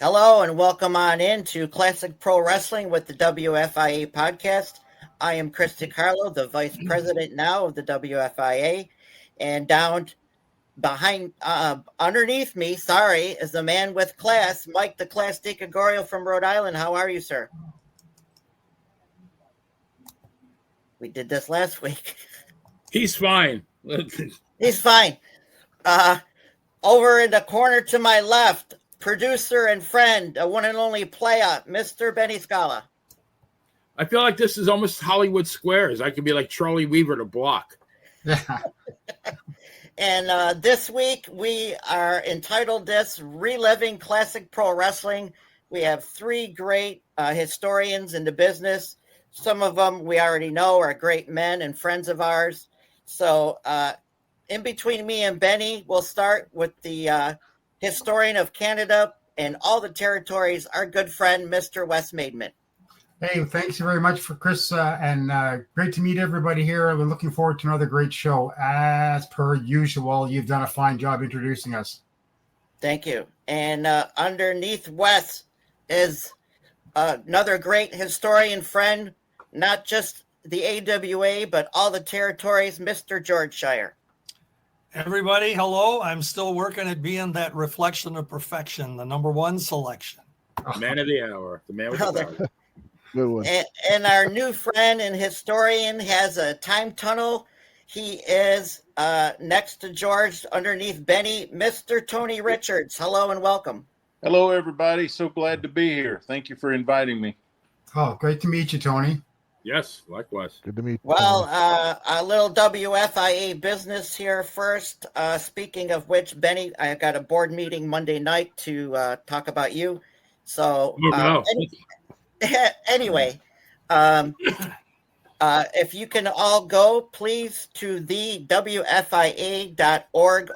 Hello and welcome on in to Classic Pro Wrestling with the WFIA podcast. I am Chris DiCarlo, the Vice President now of the WFIA, and down underneath me, is the man with class, Mike the Class DiCagorio from Rhode Island. How are you, sir? We did this last week. He's fine. He's fine. Over in the corner to my left, producer and friend, a one and only player, Mr. Benny Scala. I feel like this is almost Hollywood Squares. I could be like Charlie Weaver to block. Yeah. And this week we are entitled this Reliving Classic Pro Wrestling. We have three great historians in the business. Some of them we already know are great men and friends of ours. So in between me and Benny, we'll start with the historian of Canada and all the territories, our good friend, Mr. Wes Maidman. Hey, thanks very much for Chris, and great to meet everybody here. We're looking forward to another great show. As per usual, you've done a fine job introducing us. Thank you. And underneath Wes is another great historian friend, not just the AWA, but all the territories, Mr. George Shire. Everybody, hello. I'm still working at being that reflection of perfection, the number one selection. Man of the hour. The man with the hour. Good one. And our new friend and historian has a time tunnel. He is next to George, underneath Benny, Mr. Tony Richards. Hello and welcome. Hello, everybody. So glad to be here. Thank you for inviting me. Oh, great to meet you, Tony. Yes, likewise. Good to meet you. Well, a little WFIA business here first. Speaking of which, Benny, I got a board meeting Monday night to talk about you. So anyway, if you can all go, please, to the WFIA.org.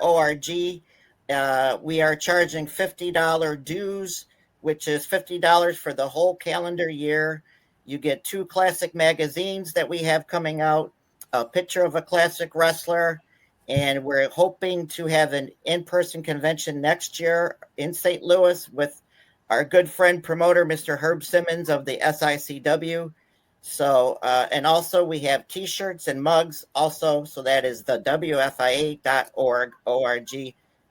We are charging $50 dues, which is $50 for the whole calendar year. You get 2 classic magazines that we have coming out, a picture of a classic wrestler, and we're hoping to have an in-person convention next year in St. Louis with our good friend promoter, Mr. Herb Simmons of the SICW. So, and also we have T-shirts and mugs also. So that is the WFIA.org.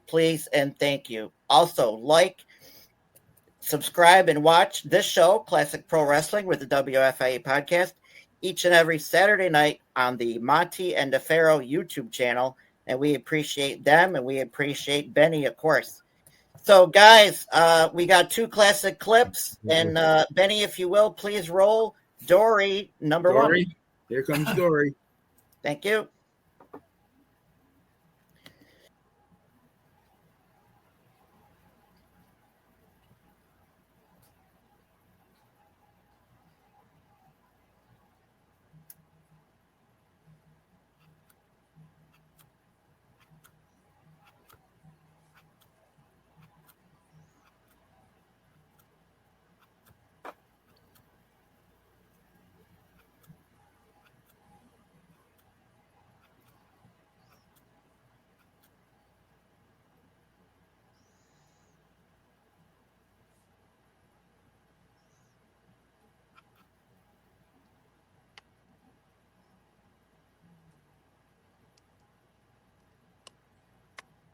Please and thank you. Also, subscribe and watch this show, Classic Pro Wrestling with the WFIA podcast, each and every Saturday night on the Monty and DeFaro YouTube channel. And we appreciate them, and we appreciate Benny, of course. So, guys, we got 2 classic clips. And Benny, if you will, please roll Dory, number 1. Here comes Dory. Thank you.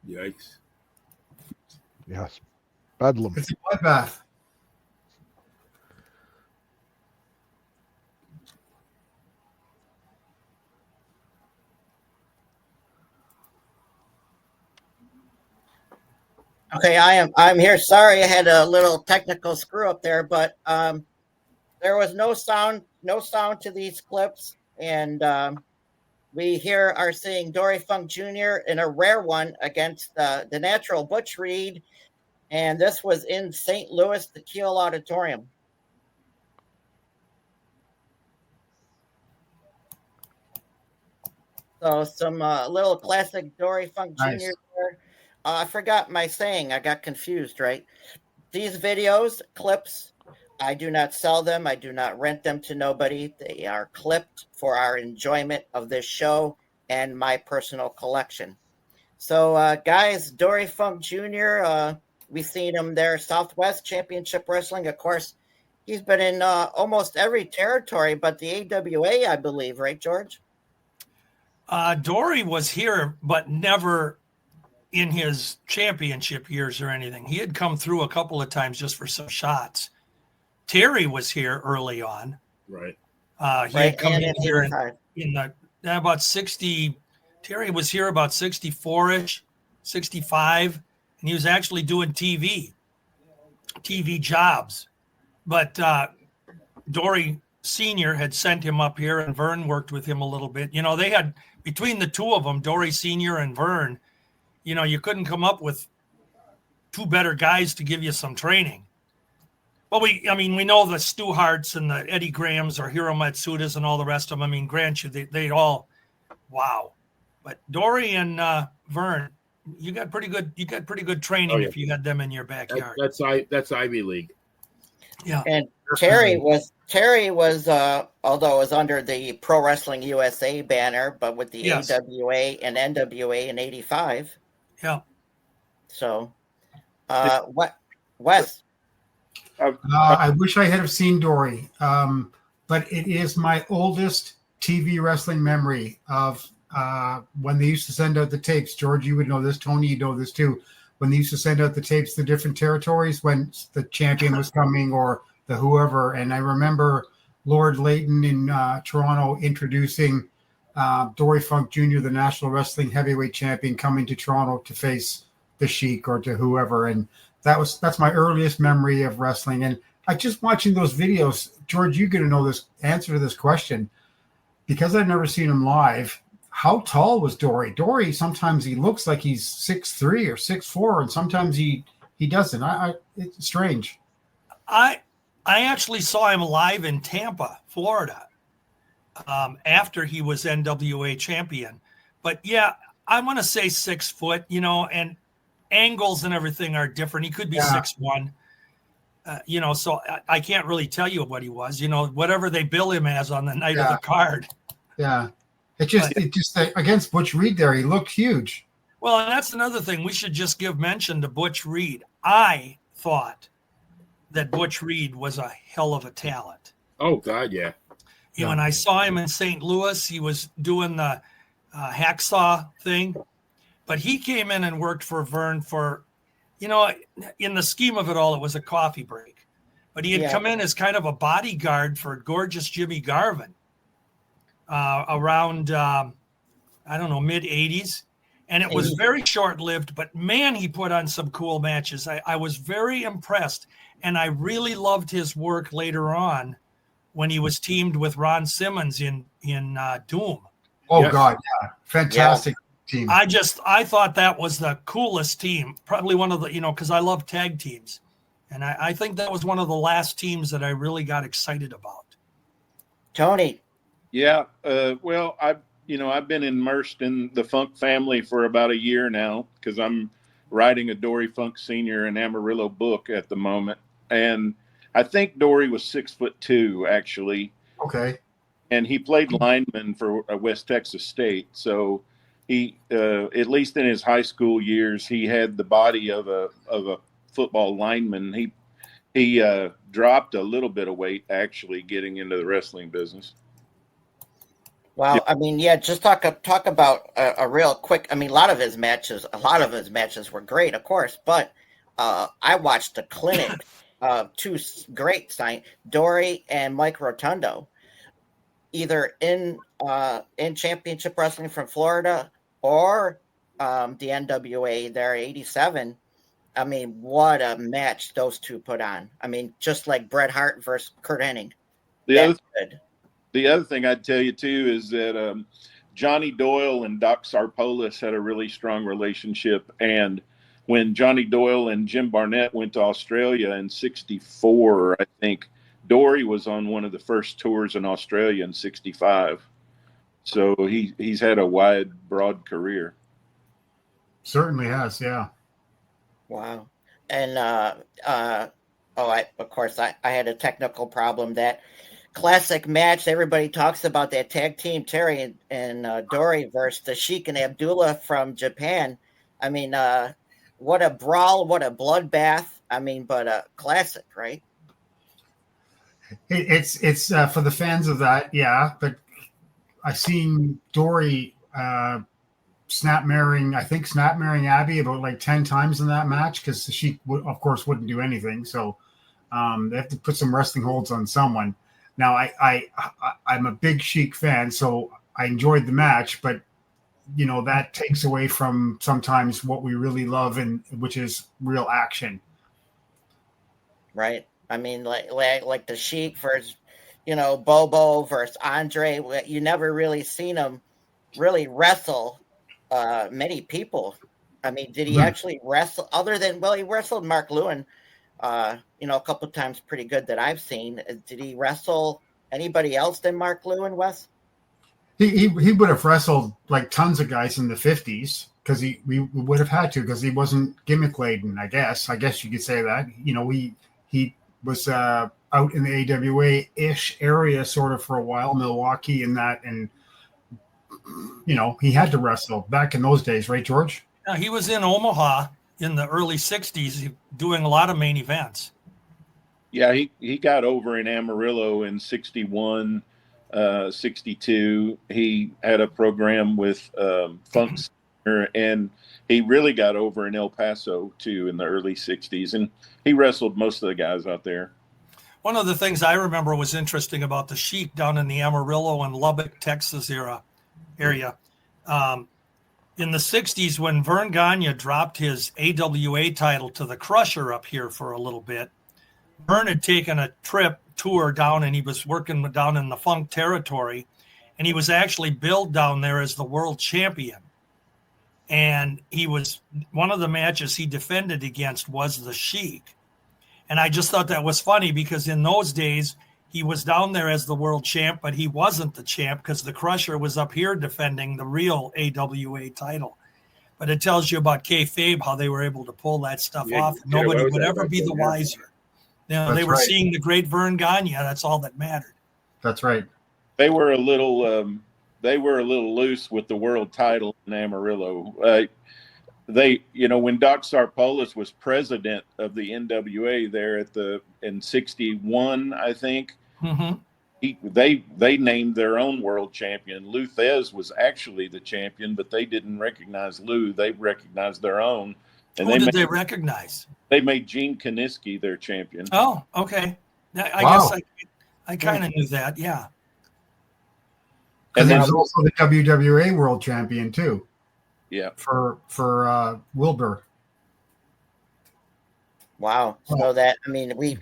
Yikes. Yes. Bedlam. It's a bloodbath. Okay, I'm here. Sorry, I had a little technical screw up there, but there was no sound to these clips, and we here are seeing Dory Funk Jr. in a rare one against the natural Butch Reed, and this was in St. Louis, the Kiel Auditorium. So some little classic Dory Funk Jr. Nice. there. I forgot my saying. I got confused, right? These videos, clips, I do not sell them. I do not rent them to nobody. They are clipped for our enjoyment of this show and my personal collection. So, guys, Dory Funk Jr., We've seen him there, Southwest Championship Wrestling. Of course, he's been in almost every territory but the AWA, I believe, right, George? Dory was here, but never in his championship years or anything. He had come through a couple of times just for some shots. Terry was here early on. Right. He had come in here 85. in the about 60. Terry was here about 64-ish, 65, and he was actually doing TV jobs. But Dory Sr. had sent him up here, and Vern worked with him a little bit. You know, they had, between the two of them, Dory Sr. and Vern, you know, you couldn't come up with two better guys to give you some training. But we know the Stu Harts and the Eddie Grahams or Hiro Matsudas and all the rest of them. I mean, grant you, they all, wow. But Dory and Vern, you got pretty good training if you had them in your backyard. That's Ivy League. Yeah. And Terry was although it was under the Pro Wrestling USA banner, but with the AWA and NWA in 85. Yeah. So, what, Wes? I wish I had have seen Dory, but it is my oldest TV wrestling memory of when they used to send out the tapes. George, you would know this. Tony, you know this too. When they used to send out the tapes to different territories when the champion was coming or the whoever. And I remember Lord Layton in Toronto introducing Dory Funk Jr., the National Wrestling Heavyweight Champion, coming to Toronto to face the Sheik or to whoever. And that's my earliest memory of wrestling. And I just watching those videos, George, you're going to know this answer to this question because I've never seen him live. How tall was Dory? Dory, sometimes he looks like he's 6'3" or 6'4", and sometimes he doesn't. It's strange. I actually saw him live in Tampa, Florida, after he was NWA champion. But yeah, I want to say 6 foot, you know, and angles and everything are different. He could be 6'1", you know, so I can't really tell you what he was, you know, whatever they bill him as on the night of the card. Yeah. It just against Butch Reed there, he looked huge. Well, and that's another thing. We should just give mention to Butch Reed. I thought that Butch Reed was a hell of a talent. Oh, God, yeah. You know, when I saw him in St. Louis, he was doing the hacksaw thing. But he came in and worked for Vern for, you know, in the scheme of it all, it was a coffee break. But he had come in as kind of a bodyguard for gorgeous Jimmy Garvin. Around, I don't know, mid-'80s. And it was very short-lived, but man, he put on some cool matches. I was very impressed, and I really loved his work later on when he was teamed with Ron Simmons in Doom. Oh, yes. God, yeah. Fantastic team. I thought that was the coolest team, probably one of the, you know, because I love tag teams. And I think that was one of the last teams that I really got excited about. Tony. Yeah, well, I've been immersed in the Funk family for about a year now because I'm writing a Dory Funk Sr. and Amarillo book at the moment. And I think Dory was 6'2", actually. Okay. And he played lineman for West Texas State. So he, at least in his high school years, he had the body of a football lineman. He dropped a little bit of weight, actually, getting into the wrestling business. Well, I mean, just talk about a real quick. I mean, a lot of his matches were great, of course. But I watched the clinic of two great Dory and Mike Rotundo, either in Championship Wrestling from Florida or the NWA there, 87. I mean, what a match those two put on. I mean, just like Bret Hart versus Kurt Hennig. The other thing I'd tell you, too, is that Johnny Doyle and Doc Sarpolis had a really strong relationship. And when Johnny Doyle and Jim Barnett went to Australia in 64, I think, Dory was on one of the first tours in Australia in 65. So he's had a wide, broad career. Certainly has, yeah. Wow. And, of course, I had a technical problem. That classic match, everybody talks about that tag team, Terry and Dory versus the Sheik and Abdullah from Japan. I mean, what a brawl, what a bloodbath. I mean, but a classic, right? It's for the fans of that, yeah. But I seen Dory snap marrying Abby about like 10 times in that match because she of course wouldn't do anything. So they have to put some wrestling holds on someone. Now I'm a big Sheik fan, so I enjoyed the match, but you know that takes away from sometimes what we really love, and which is real action. Right. I mean, like the Sheik versus, Bobo versus Andre. You never really seen him really wrestle many people. I mean, did he actually wrestle other than, well, he wrestled Mark Lewin, a couple of times pretty good that I've seen. Did he wrestle anybody else than Mark Lewin, Wes? He would have wrestled like tons of guys in the 50s because we would have had to because he wasn't gimmick laden. I guess you could say that. He was out in the AWA-ish area sort of for a while, Milwaukee and that, and he had to wrestle back in those days, right, George? Yeah, he was in Omaha in the early 60s doing a lot of main events. Yeah, he got over in Amarillo in 61, 62. He had a program with Funk Center, and he really got over in El Paso, too, in the early 60s. And he wrestled most of the guys out there. One of the things I remember was interesting about the Sheik down in the Amarillo and Lubbock, Texas area. In the 60s, when Vern Gagne dropped his AWA title to the Crusher up here for a little bit, Vern had taken a tour down, and he was working down in the Funk territory, and he was actually billed down there as the world champion. And he was, one of the matches he defended against was the Sheik. And I just thought that was funny because in those days, he was down there as the world champ, but he wasn't the champ because the Crusher was up here defending the real AWA title. But it tells you about kayfabe, how they were able to pull that stuff off. Nobody would ever be the wiser. They were seeing the great Vern Gagne. That's all that mattered. That's right. They were a little loose with the world title in Amarillo. When Doc Sarpolis was president of the NWA there in 61, I think, they named their own world champion. Lou Thez was actually the champion, but they didn't recognize Lou. They recognized their own. And Who did they recognize? They made Gene Kaniski their champion. Oh, okay. I guess I kind of knew that, yeah. And he was also the WWA world champion, too. Yeah. For Wilbur. Wow. So that, I mean, we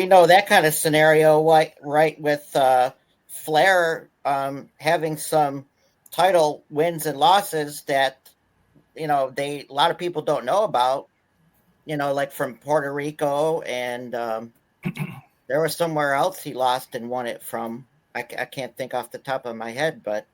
know that kind of scenario, right, with Flair having some title wins and losses that, a lot of people don't know about, like from Puerto Rico, and there was somewhere else he lost and won it from. I can't think off the top of my head, but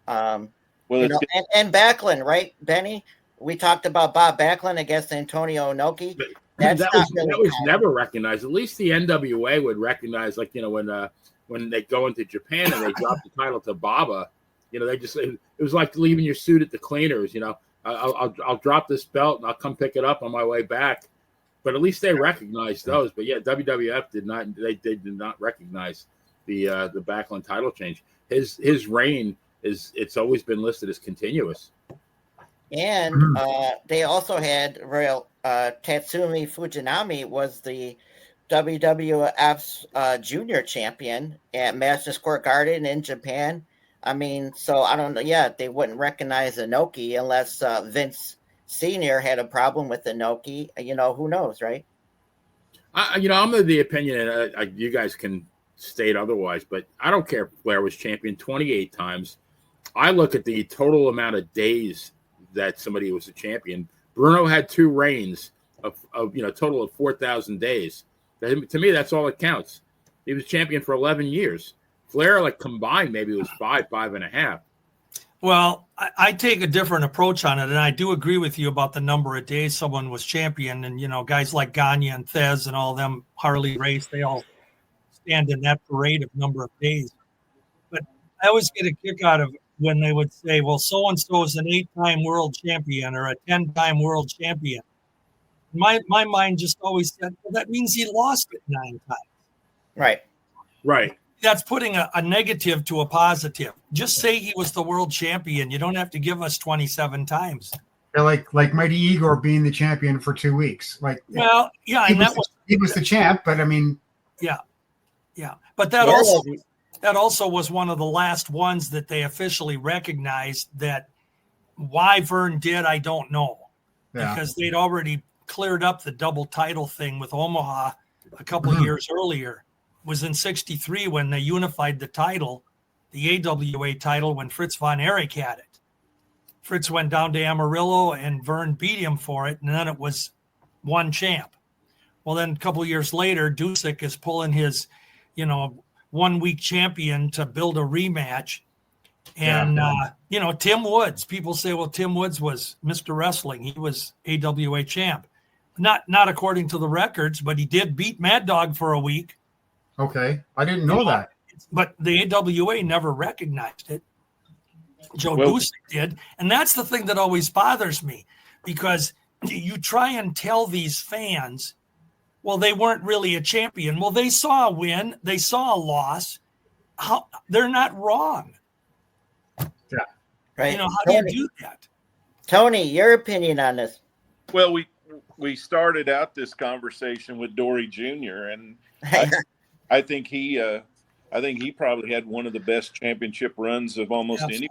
and Backlund, right, Benny? We talked about Bob Backlund against Antonio Inoki. That was never recognized. At least the NWA would recognize, like, when they go into Japan and they drop the title to Baba, it was like leaving your suit at the cleaners. I'll drop this belt and I'll come pick it up on my way back. But at least they recognized those. But yeah, WWF did not. They did not recognize the Backlund title change. His reign it's always been listed as continuous. And they also had Tatsumi Fujinami was the WWF's junior champion at Madison Square Garden in Japan. I mean, so I don't know. Yeah, they wouldn't recognize Inoki unless Vince Sr. had a problem with Inoki. Who knows, right? I'm of the opinion, and you guys can state otherwise, but I don't care if Flair was champion 28 times. I look at the total amount of days that somebody was a champion. Bruno had 2 reigns of total of 4,000 days. To me, that's all that counts. He was champion for 11 years. Flair, like combined, maybe it was 5.5. Well, I take a different approach on it, and I do agree with you about the number of days someone was champion. And, guys like Gagne and Thez and all them, Harley Race, they all stand in that parade of number of days. But I always get a kick out of when they would say, well, so-and-so is an 8-time world champion or a 10-time world champion. My mind just always said, well, that means he lost it 9 times. Right. Right. That's putting a negative to a positive. Just say he was the world champion. You don't have to give us 27 times. They're like Mighty Igor being the champion for 2 weeks. Like, well, yeah, he was the champ, but I mean, yeah. But that also was one of the last ones that they officially recognized. That why Vern did, I don't know, because they'd already cleared up the double title thing with Omaha a couple years earlier. It was in '63 when they unified the title, the AWA title, when Fritz von Erich had it. Fritz went down to Amarillo and Vern beat him for it, and then it was one champ. Well, then a couple of years later, Dusick is pulling his, 1 week champion to build a rematch. And, Tim Woods, people say, well, Tim Woods was Mr. Wrestling. He was AWA champ. Not according to the records, but he did beat Mad Dog for a week. Okay. I didn't know that. But the AWA never recognized it. Joe Dusick did. And that's the thing that always bothers me, because you try and tell these fans, well, they weren't really a champion. Well, they saw a win. They saw a loss. They're not wrong. Yeah. Right. How do you do that? Tony, your opinion on this? Well, we started out this conversation with Dory Jr. and I think he probably had one of the best championship runs of almost any.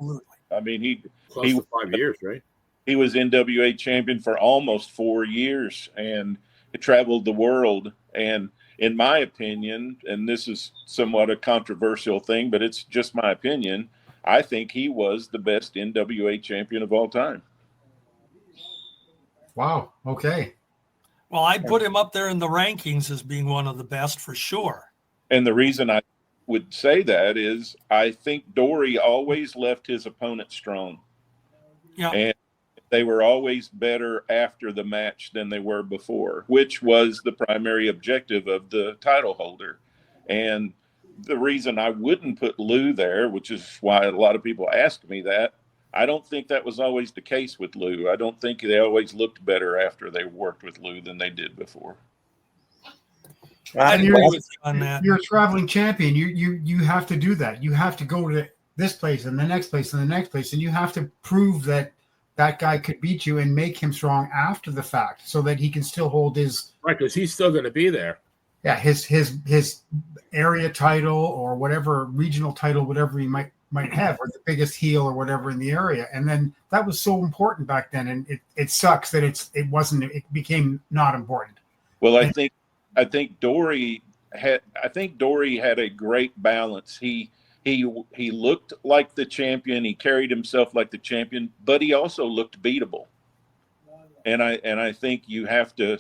I mean, he close to 5 years, right? He was NWA champion for almost 4 years, and he traveled the world. And in my opinion, and this is somewhat a controversial thing, but it's just my opinion, I think he was the best NWA champion of all time. Wow. Okay. Well, I'd put him up there in the rankings as being one of the best for sure. And the reason I would say that is I think Dory always left his opponent strong. Yeah. And they were always better after the match than they were before, which was the primary objective of the title holder. And the reason I wouldn't put Lou there, which is why a lot of people ask me that, I don't think that was always the case with Lou. I don't think they always looked better after they worked with Lou than they did before. I agree with you on that. You're a traveling champion. You have to do that. You have to go to this place and the next place and the next place, and you have to prove that guy could beat you and make him strong after the fact, so that he can still hold his right, because he's still going to be there. Yeah, his area title or whatever regional title, whatever he might have, or the biggest heel or whatever in the area. And then that was so important back then, and it sucks that it became not important. Well, I think Dory had a great balance. He looked like the champion. He carried himself like the champion, but he also looked beatable. And I think you have to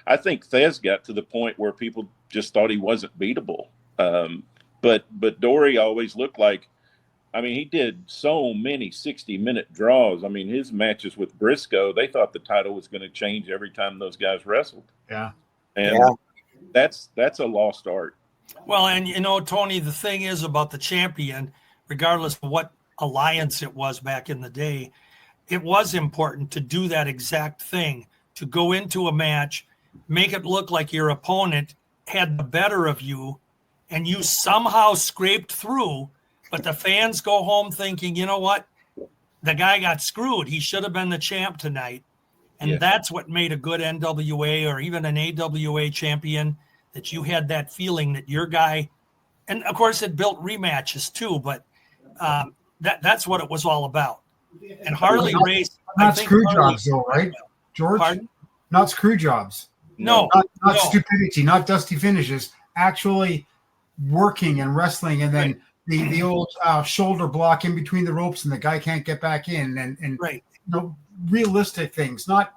I think Thez got to the point where people just thought he wasn't beatable. But Dory always looked like, I mean, he did so many 60-minute draws. I mean, his matches with Briscoe, they thought the title was going to change every time those guys wrestled. Yeah. And that's a lost art. Well, and Tony, the thing is about the champion, regardless of what alliance it was back in the day, it was important to do that exact thing, to go into a match, make it look like your opponent had the better of you, and you somehow scraped through, but the fans go home thinking, you know what? The guy got screwed. He should have been the champ tonight. And that's what made a good NWA or even an AWA champion, that you had that feeling that your guy, and of course it built rematches too, but that's what it was all about. And Harley Race, not screw jobs though, right, George? Pardon? Not screw jobs. No, not stupidity, not dusty finishes. Actually working and wrestling, and then the old shoulder block in between the ropes, and the guy can't get back in, and realistic things, not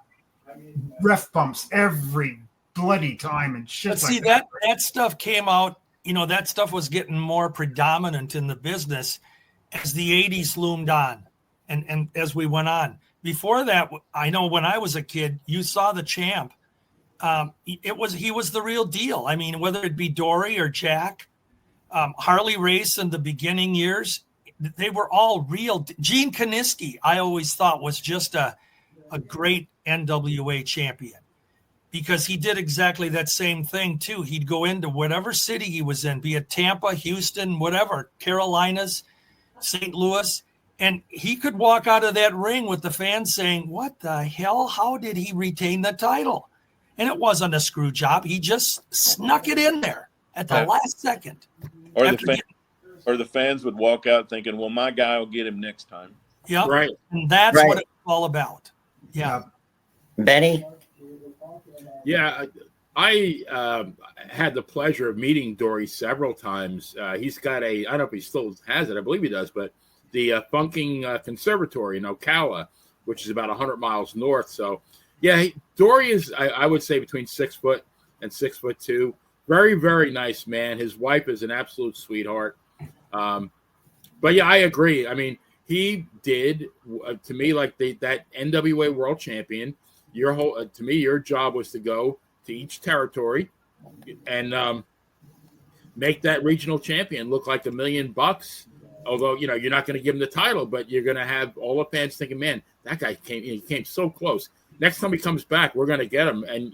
ref bumps every bloody time and shit. But see, that stuff came out. That stuff was getting more predominant in the business as the 80s loomed on. And as we went on, before that, I know when I was a kid, you saw the champ. He was the real deal. I mean, whether it be Dory or Jack, Harley Race in the beginning years, they were all real. Gene Kaniski, I always thought, was just a great NWA champion. because he did exactly that same thing too. He'd go into whatever city he was in, be it Tampa, Houston, whatever, Carolinas, St. Louis, and he could walk out of that ring with the fans saying, "What the hell? How did he retain the title?" And it wasn't a screw job. He just snuck it in there at the last second. Or the fans would walk out thinking, "Well, my guy will get him next time." Yeah, right. And that's what it's all about. Yeah, Benny. Yeah, I had the pleasure of meeting Dory several times. He's got I don't know if he still has it. I believe he does, but the Funking Conservatory in Ocala, which is about 100 miles north. So, yeah, Dory is, I would say, between 6 foot and 6'2". Very, very nice man. His wife is an absolute sweetheart. But yeah, I agree. I mean, he did to me like that NWA World Champion. To me, your job was to go to each territory and make that regional champion look like $1 million. Although you're not going to give him the title, but you're going to have all the fans thinking, "Man, that guy came so close. Next time he comes back, we're going to get him." And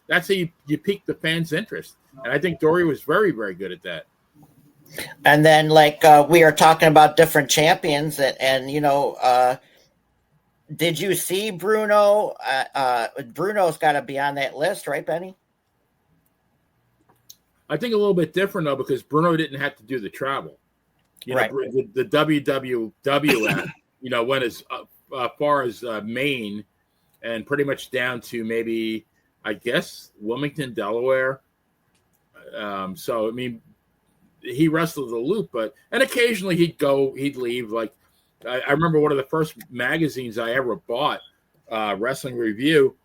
that's how you pique the fans' interest. And I think Dory was very, very good at that. And then, we are talking about different champions, and did you see Bruno? Bruno's got to be on that list, right, Benny? I think a little bit different, though, because Bruno didn't have to do the travel. Right. The WWF, went as far as Maine and pretty much down to maybe, I guess, Wilmington, Delaware. So, I mean, he wrestled the loop, and occasionally he'd leave. Like, I remember one of the first magazines I ever bought, Wrestling Review,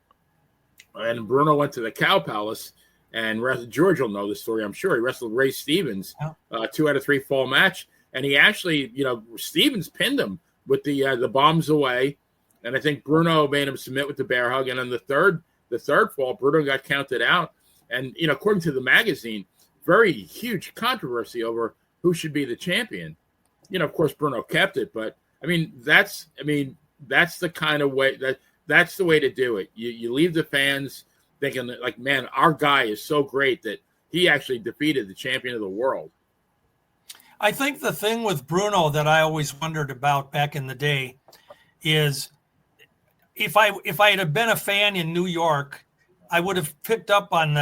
and Bruno went to the Cow Palace, and George will know the story, I'm sure. He wrestled Ray Stevens, 2 out of 3 fall match, and he actually, Stevens pinned him with the bombs away, and I think Bruno made him submit with the bear hug, and on the third fall, Bruno got counted out, and according to the magazine, very huge controversy over who should be the champion. Of course, Bruno kept it, but that's the kind of way that's the way to do it. You leave the fans thinking that, like, man, our guy is so great that he actually defeated the champion of the world. I think the thing with Bruno that I always wondered about back in the day is if I had been a fan in New York, I would have picked up on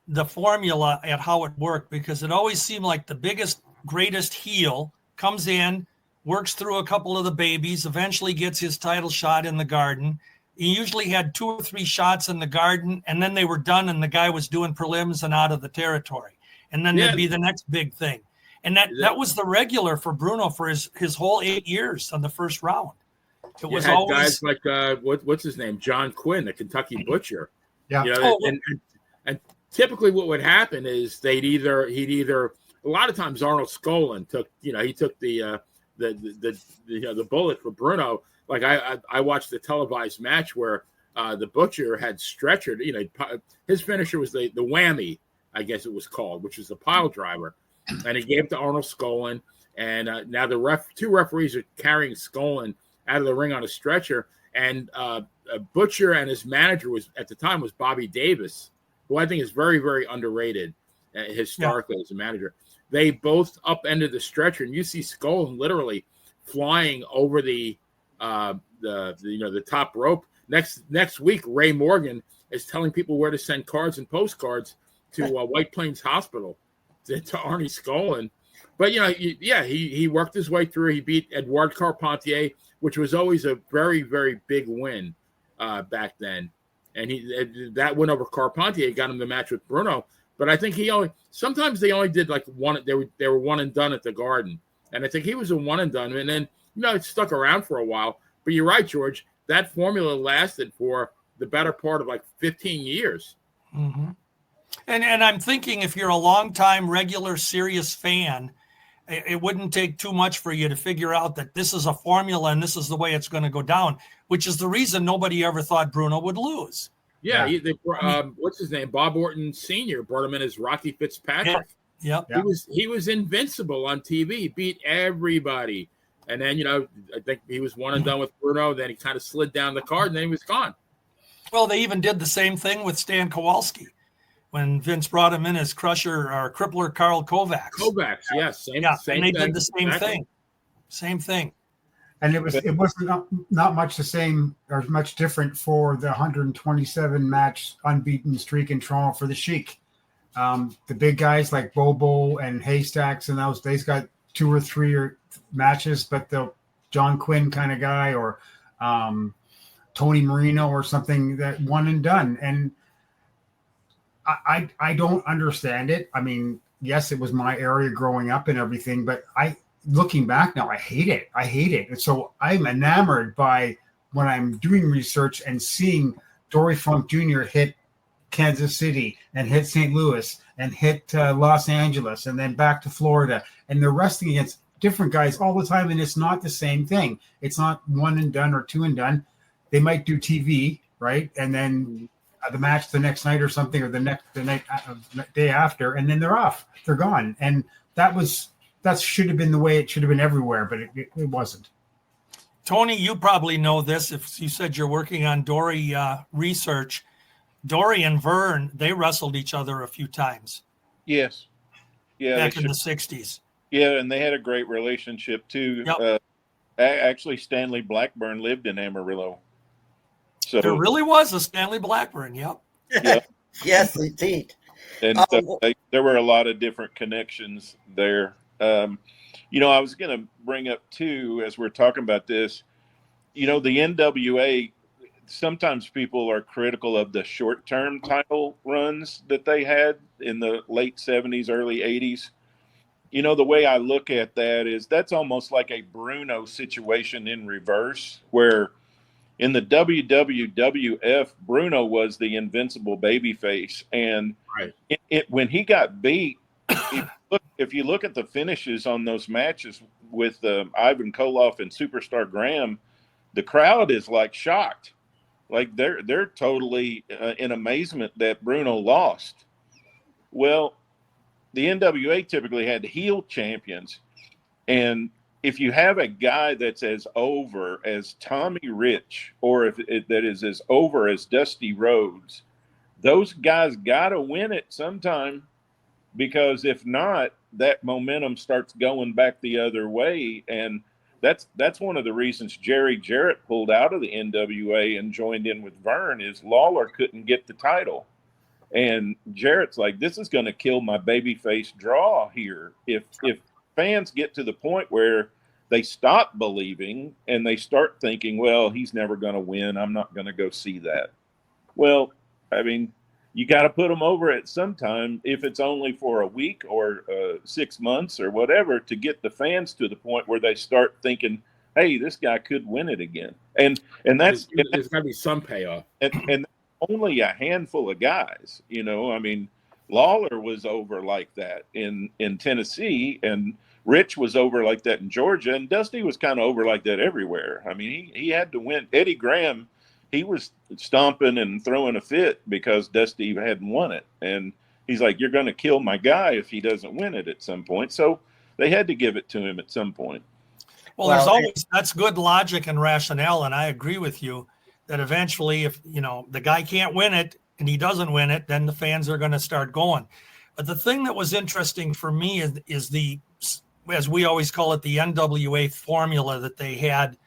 the formula at how it worked, because it always seemed like the biggest, greatest heel comes in, works through a couple of the babies, eventually gets his title shot in the Garden. He usually had 2 or 3 shots in the Garden, and then they were done, and the guy was doing prelims and out of the territory. And then there'd be the next big thing. And that was the regular for Bruno for his whole 8 years on the first round. It was always guys like what's his name, John Quinn, the Kentucky Butcher. Yeah. And typically what would happen is he'd either a lot of times Arnold Skolin took the bullet for Bruno. Like I watched the televised match where the Butcher had stretchered. His finisher was the whammy, I guess it was called, which was the pile driver, and he gave it to Arnold Skolin. And now the 2 referees are carrying Skolin out of the ring on a stretcher, and Butcher and his manager was Bobby Davis, who I think is very, very underrated historically as a manager. They both upended the stretcher, and you see Skolin literally flying over the top rope. Next week, Ray Morgan is telling people where to send cards and postcards to White Plains Hospital to Arnie Skolin. But he worked his way through. He beat Edouard Carpentier, which was always a very, very big win back then. And that win over Carpentier got him the match with Bruno. But I think sometimes they only did like one. They were one and done at the Garden, and I think he was a one and done. And then it stuck around for a while. But you're right, George. That formula lasted for the better part of like 15 years. Mm-hmm. And I'm thinking, if you're a longtime, regular, serious fan, it wouldn't take too much for you to figure out that this is a formula and this is the way it's going to go down, which is the reason nobody ever thought Bruno would lose. Yeah. What's his name? Bob Orton Sr. brought him in as Rocky Fitzpatrick. Yep. He was invincible on TV, beat everybody. And then, I think he was one and done with Bruno. Then he kind of slid down the card, and then he was gone. Well, they even did the same thing with Stan Kowalski when Vince brought him in as crusher or crippler Karl Kovacs. Kovacs, yes, same and they thing. did the same thing. Same thing. And it wasn't not much the same or much different for the 127 match unbeaten streak in Toronto for the Sheik. The big guys like Bobo and Haystacks and those days got 2 or 3 matches, but the John Quinn kind of guy or Tony Marino or something that one and done. And I don't understand it. I mean, yes, it was my area growing up and everything, but looking back now, I hate it. And so I'm enamored by when I'm doing research and seeing Dory Funk Jr. hit Kansas City and hit St. Louis and hit Los Angeles and then back to Florida. And they're wrestling against different guys all the time. And it's not the same thing. It's not one and done or two and done. They might do TV, right? And then the match the next night or something, or the day after, and then they're off. They're gone. And that should have been the way it should have been everywhere, but it wasn't. Tony, you probably know this. If you said you're working on Dory research, Dory and Vern, they wrestled each other a few times. Yes. Yeah. Back in the 60s. Yeah, and they had a great relationship too. Yep. Actually, Stanley Blackburn lived in Amarillo. So there really was a Stanley Blackburn. Yep. Yeah. Yes, indeed. And there were a lot of different connections there. I was going to bring up too, as we're talking about this, the NWA, sometimes people are critical of the short-term title runs that they had in the late 70s, early 80s. The way I look at that is that's almost like a Bruno situation in reverse, where in the WWF, Bruno was the invincible babyface. And right. When he got beat, if you look at the finishes on those matches with Ivan Koloff and Superstar Graham, the crowd is like shocked. Like they're totally in amazement that Bruno lost. Well, the NWA typically had heel champions. And if you have a guy that's as over as Tommy Rich, or that is as over as Dusty Rhodes, those guys got to win it sometime, because if not, that momentum starts going back the other way. And that's one of the reasons Jerry Jarrett pulled out of the NWA and joined in with Vern, is Lawler couldn't get the title. And Jarrett's like, this is going to kill my babyface draw here. If fans get to the point where they stop believing and they start thinking, well, he's never going to win, I'm not going to go see that. Well, I mean, you got to put them over at some time, if it's only for a week or 6 months or whatever, to get the fans to the point where they start thinking, hey, this guy could win it again. And there's got to be some payoff. And only a handful of guys, I mean, Lawler was over like that in Tennessee, and Rich was over like that in Georgia, and Dusty was kind of over like that everywhere. I mean, he had to win. Eddie Graham, he was stomping and throwing a fit because Dusty hadn't won it. And he's like, you're going to kill my guy if he doesn't win it at some point. So they had to give it to him at some point. Well, there's always, that's good logic and rationale. And I agree with you that eventually if, the guy can't win it and he doesn't win it, then the fans are going to start going. But the thing that was interesting for me is the, as we always call it, the NWA formula that they had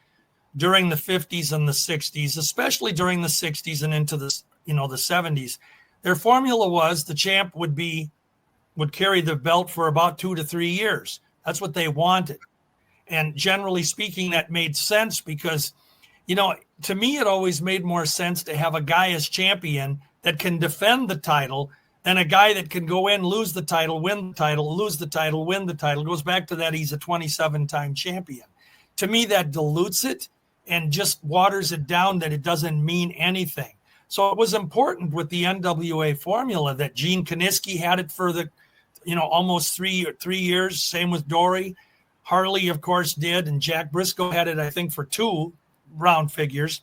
during the 50s and the 60s, especially during the 60s and into the, the 70s. Their formula was the champ would carry the belt for about 2 to 3 years. That's what they wanted. And generally speaking, that made sense because, to me, it always made more sense to have a guy as champion that can defend the title than a guy that can go in, lose the title, win the title, lose the title, win the title. It goes back to that he's a 27-time champion. To me, that dilutes it and just waters it down, that it doesn't mean anything. So it was important with the NWA formula that Gene Kiniski had it for the, almost 3 years. Same with Dory. Harley, of course, did. And Jack Briscoe had it, I think, for 2 round figures.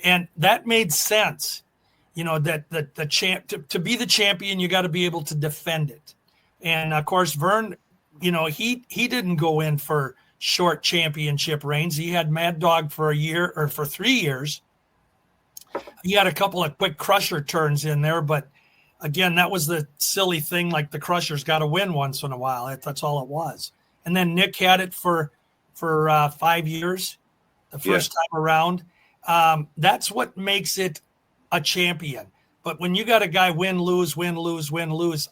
And that made sense. That the champ to be the champion, you got to be able to defend it. And of course, Vern, he didn't go in for short championship reigns. He had Mad Dog for a year or for 3 years. He had a couple of quick crusher turns in there, but again, that was the silly thing. Like the crusher's got to win once in a while. That's all it was. And then Nick had it for 5 years, the first time around. That's what makes it a champion. But when you got a guy win, lose, win, lose, win, lose,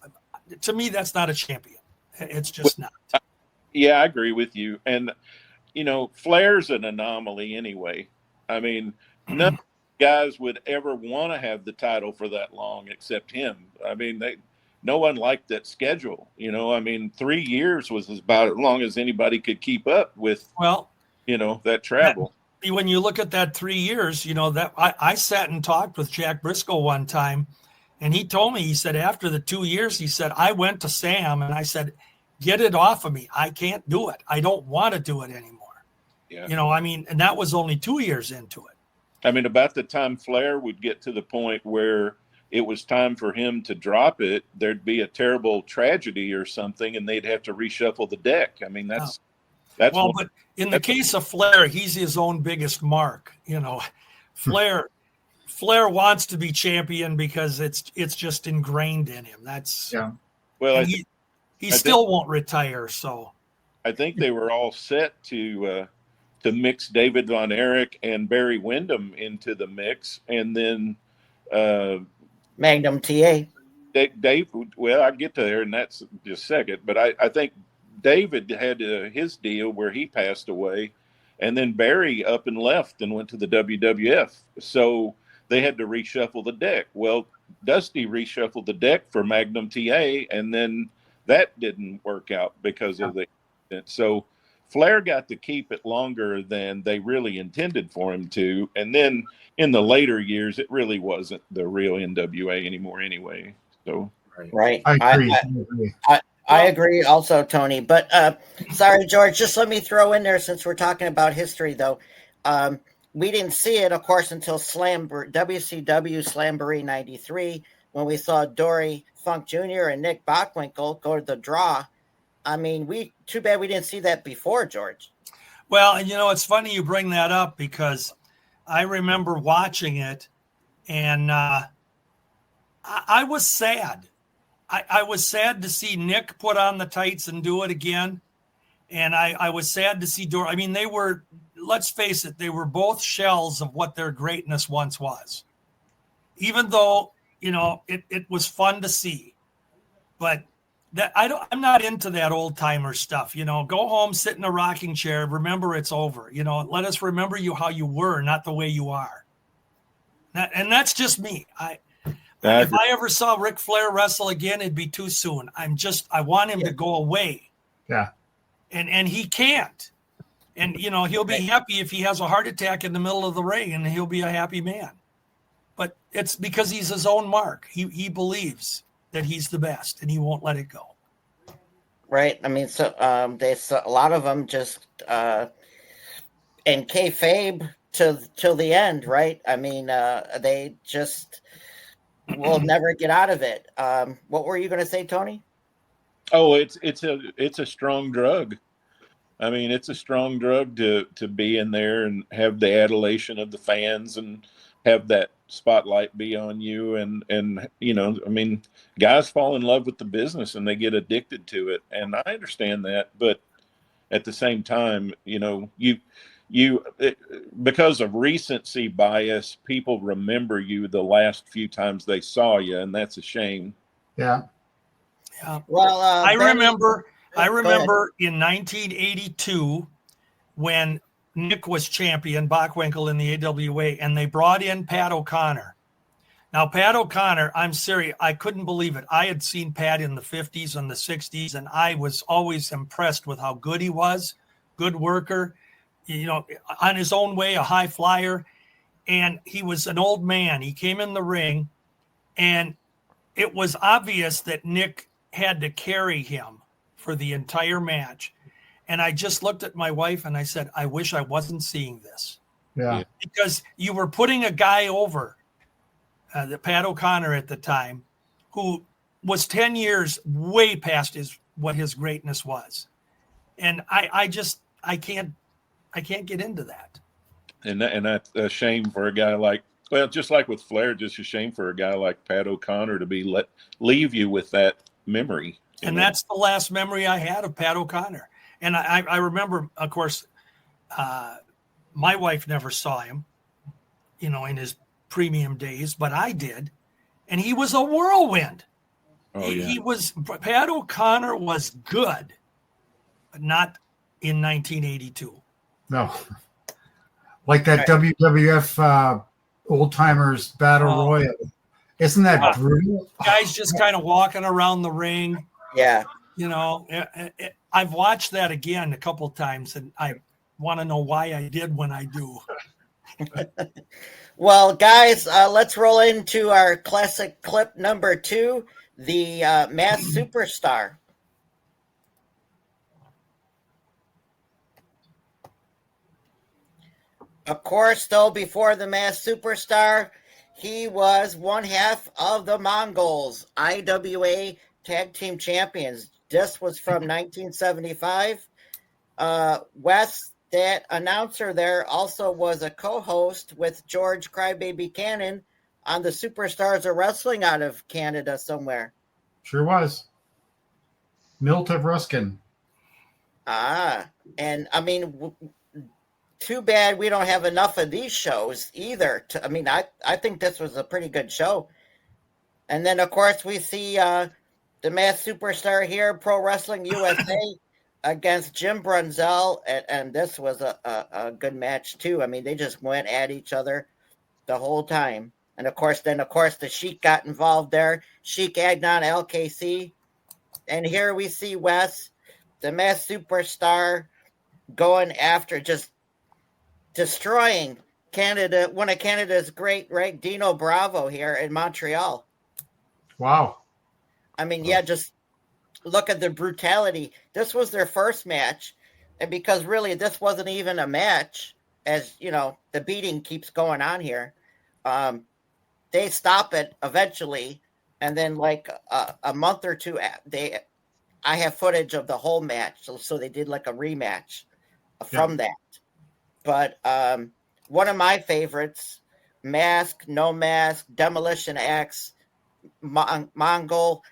to me, that's not a champion. It's just not. Yeah, I agree with you. And, Flair's an anomaly anyway. I mean, none of the guys would ever want to have the title for that long except him. I mean, no one liked that schedule. 3 years was about as long as anybody could keep up with, that travel. When you look at that 3 years, that I sat and talked with Jack Briscoe one time, and he told me, he said, after the 2 years, he said, I went to Sam and I said, get it off of me. I can't do it. I don't want to do it anymore. Yeah. And that was only 2 years into it. About the time Flair would get to the point where it was time for him to drop it, there'd be a terrible tragedy or something, and they'd have to reshuffle the deck. That's but in the case of Flair, he's his own biggest mark. Flair wants to be champion because it's just ingrained in him. Well, he still won't retire. So I think they were all set to mix David Von Erich and Barry Windham into the mix, and then Magnum TA. Dave. Well, I get to there, and that's just a second. But I think David had his deal where he passed away, and then Barry up and left and went to the WWF. So they had to reshuffle the deck. Well, Dusty reshuffled the deck for Magnum TA, and then that didn't work out because of the incident. So Flair got to keep it longer than they really intended for him to. And then in the later years, it really wasn't the real NWA anymore anyway. So right. I agree. I agree also, Tony. But sorry, George, just let me throw in there, since we're talking about history, though. We didn't see it, of course, until WCW Slamboree 93, when we saw Dory Funk Jr. and Nick Bockwinkel go to the draw. Too bad we didn't see that before, George. Well, and it's funny you bring that up, because I remember watching it, and I was sad. I was sad to see Nick put on the tights and do it again. And I was sad to see Dory. They were, let's face it, they were both shells of what their greatness once was. Even though, it was fun to see. But I'm not into that old timer stuff. Go home, sit in a rocking chair, remember it's over. Let us remember you how you were, not the way you are. And that's just me. If I ever saw Ric Flair wrestle again, it'd be too soon. I want him to go away. Yeah. And he can't. And, he'll be happy if he has a heart attack in the middle of the ring, and he'll be a happy man. But it's because he's his own mark. He believes that he's the best, and he won't let it go. Right. A lot of them just in kayfabe till the end, right? They just will never get out of it. What were you going to say, Tony? Oh, it's a strong drug. It's a strong drug to be in there and have the adulation of the fans and have that spotlight be on you. And guys fall in love with the business and they get addicted to it. And I understand that, but at the same time, because of recency bias, people remember you the last few times they saw you, and that's a shame. Yeah. Well, I remember in 1982 when Nick was champion, Bockwinkel in the AWA, and they brought in Pat O'Connor. Now, Pat O'Connor, I'm serious, I couldn't believe it. I had seen Pat in the 50s and the 60s, and I was always impressed with how good he was, good worker, on his own way, a high flyer. And he was an old man. He came in the ring, and it was obvious that Nick had to carry him for the entire match. And I just looked at my wife and I said, I wish I wasn't seeing this. Yeah. Because you were putting a guy over, the Pat O'Connor at the time, who was 10 years way past what his greatness was. And I can't get into that. And that's a shame for a guy like Well, just like with Flair, just a shame for a guy like Pat O'Connor to be leave you with that memory. And that's the last memory I had of Pat O'Connor. And I remember, of course, my wife never saw him, in his premium days, but I did. And he was a whirlwind. Pat O'Connor was good, but not in 1982. No. Like that WWF Old Timers Battle Royal. Isn't that brutal? Guys just kind of walking around the ring. Yeah. I've watched that again a couple of times, and I want to know why I did when I do. Well, guys, let's roll into our classic clip number 2, the Masked Superstar. Of course, though, before the Masked Superstar, he was one half of the Mongols, IWA Tag Team Champions. This was from 1975. Wes, that announcer there, also was a co-host with George Crybaby Cannon on the Superstars of Wrestling out of Canada somewhere. Sure was. Milt of Ruskin. And I mean, too bad we don't have enough of these shows either. I think this was a pretty good show. And then, of course, we see the Masked Superstar here, Pro Wrestling USA, against Jim Brunzell. And this was a good match, too. I mean, they just went at each other the whole time. And, of course, the Sheik got involved there. Sheik egged on LKC. And here we see Wes, the Masked Superstar, going after just destroying Canada, one of Canada's great, right? Dino Bravo here in Montreal. Wow. I mean, just look at the brutality. This was their first match. And because really this wasn't even a match, as the beating keeps going on here. They stop it eventually. And then like a month or two, I have footage of the whole match. So they did like a rematch from that. But one of my favorites, Mask, No Mask, Demolition X, Mongol,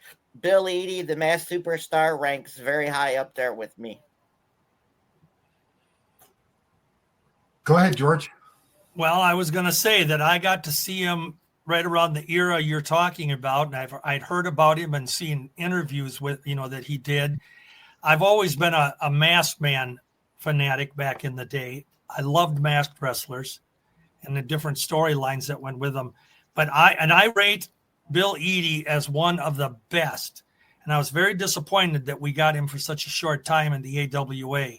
Bill Eadie, the Masked Superstar, ranks very high up there with me. Go ahead, George. Well, I was going to say that I got to see him right around the era you're talking about, and I'd heard about him and seen interviews with that he did. I've always been a masked man fanatic back in the day. I loved masked wrestlers and the different storylines that went with them. But I rate Bill Eadie as one of the best. And I was very disappointed that we got him for such a short time in the AWA.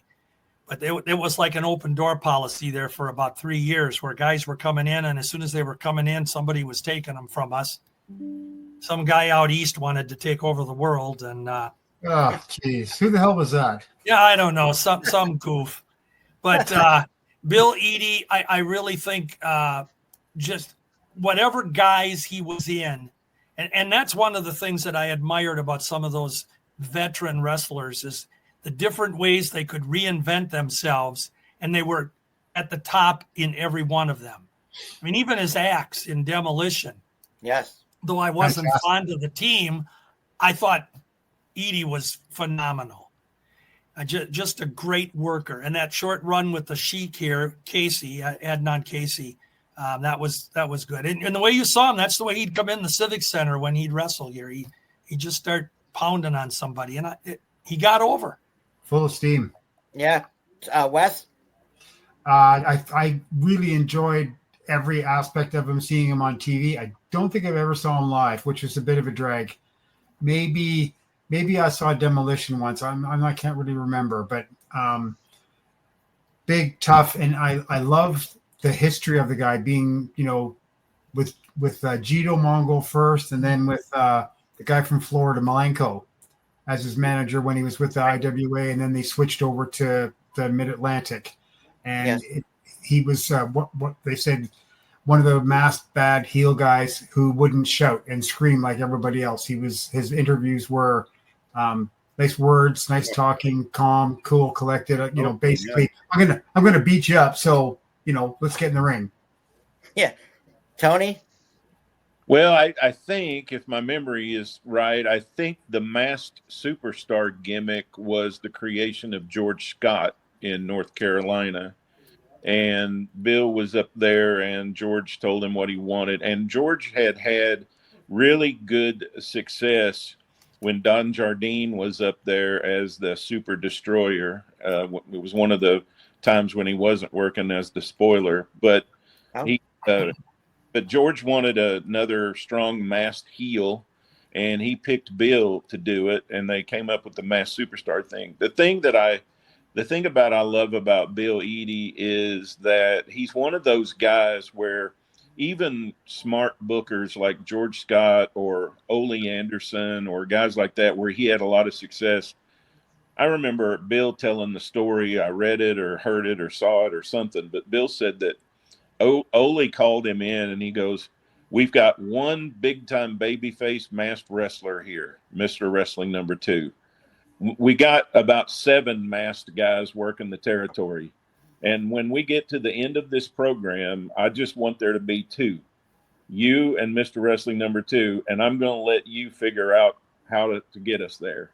But it was like an open door policy there for about 3 years where guys were coming in, and as soon as they were coming in, somebody was taking them from us. Some guy out east wanted to take over the world. And oh, jeez. Who the hell was that? Yeah, I don't know. Some goof. But Bill Eadie, I really think just whatever guys he was in, and that's one of the things that I admired about some of those veteran wrestlers is the different ways they could reinvent themselves, and they were at the top in every one of them. I mean, even his acts in Demolition. Yes. Though I wasn't fond of the team, I thought Eadie was phenomenal. Just a great worker. And that short run with the Sheik here, Casey, Adnan Casey, that was good. And the way you saw him, that's the way he'd come in the Civic Center when he'd wrestle here. He'd just start pounding on somebody, and he got over. Full of steam. Yeah. Wes? I really enjoyed every aspect of him, seeing him on TV. I don't think I've ever saw him live, which was a bit of a drag. Maybe I saw Demolition once. I can't really remember, but big, tough, and I love the history of the guy being, with Jito Mongol first, and then with the guy from Florida, Malenko, as his manager when he was with the IWA, and then they switched over to the Mid-Atlantic, and he was what they said, one of the masked bad heel guys who wouldn't shout and scream like everybody else. His interviews were nice words, nice talking, calm, cool, collected. Basically, I'm gonna beat you up. So let's get in the ring. Yeah, Tony? Well, I think, if my memory is right, I think the masked superstar gimmick was the creation of George Scott in North Carolina. And Bill was up there, and George told him what he wanted. And George had really good success when Don Jardine was up there as the Super Destroyer. It was one of the times when he wasn't working as the spoiler, but he. But George wanted another strong masked heel, and he picked Bill to do it, and they came up with the masked superstar thing. The thing I love about Bill Eadie is that he's one of those guys where even smart bookers like George Scott or Ole Anderson or guys like that, where he had a lot of success. I remember Bill telling the story. I read it or heard it or saw it or something, but Bill said that Ole called him in and he goes, "We've got one big time babyface masked wrestler here, Mr. Wrestling number 2. We got about 7 masked guys working the territory. And when we get to the end of this program, I just want there to be 2, you and Mr. Wrestling number 2. And I'm going to let you figure out how to get us there."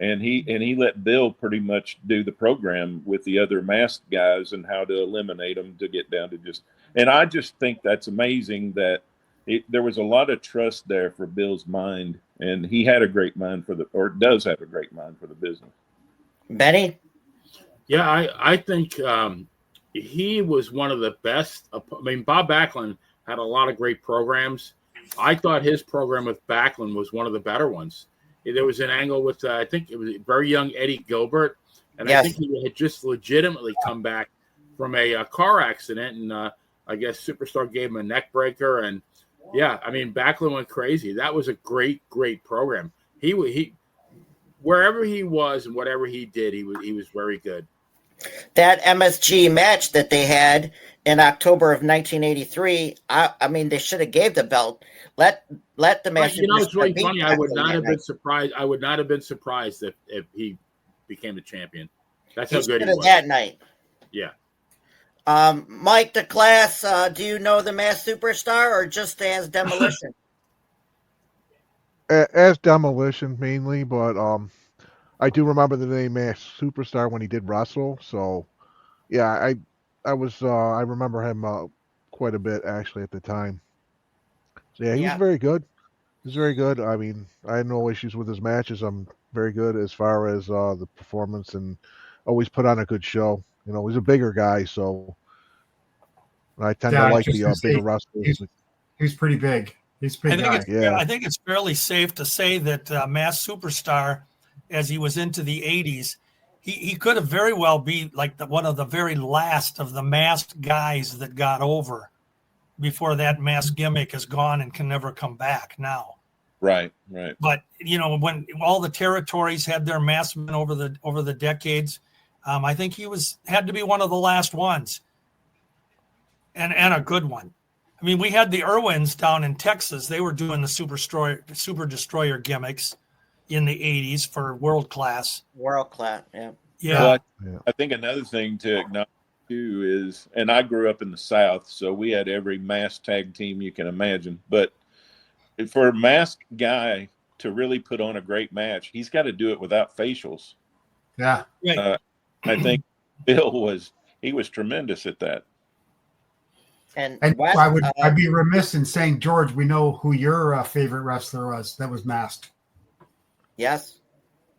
And he let Bill pretty much do the program with the other masked guys and how to eliminate them to get down to just. And I just think that's amazing that there was a lot of trust there for Bill's mind, and he had a great mind does have a great mind for the business. Benny? Yeah, I think he was one of the best. I mean, Bob Backlund had a lot of great programs. I thought his program with Backlund was one of the better ones. There was an angle with, I think it was very young Eddie Gilbert, and yes. I think he had just legitimately come back from a car accident, and I guess Superstar gave him a neck breaker, and yeah, I mean, Backlund went crazy. That was a great program. He wherever he was and whatever he did, he was very good. That MSG match that they had in October of 1983, I mean, they should have gave the belt. Let the match. You know, it's really funny. I would not have been surprised. I would not have been surprised if he became the champion. That's how good he was that night. Yeah. Mike, the class. Do you know the Masked Superstar or just as Demolition? As Demolition mainly, but I do remember the name Masked Superstar when he did wrestle. So yeah, I remember him quite a bit actually at the time. So yeah, he was very good. He was very good. I mean, I had no issues with his matches. I'm very good as far as the performance, and always put on a good show. You know, he's a bigger guy, so I tend to like the bigger wrestlers. He's pretty big. He's pretty I think it's fairly safe to say that Masked Superstar, as he was into the 80s, he could have very well be like one of the very last of the masked guys that got over before that mask gimmick is gone and can never come back now. Right. But you know, when all the territories had their masked men over the decades, I think he had to be one of the last ones, and a good one. I mean, we had the Irwins down in Texas. They were doing the Super Destroyer gimmicks in the 80s for World Class. Yeah. Well, I think another thing to acknowledge too is, and I grew up in the South, so we had every masked tag team you can imagine. But for a masked guy to really put on a great match, he's got to do it without facials. Yeah. I think Bill was tremendous at that. And I'd be remiss in saying, George, we know who your favorite wrestler was that was masked. Yes.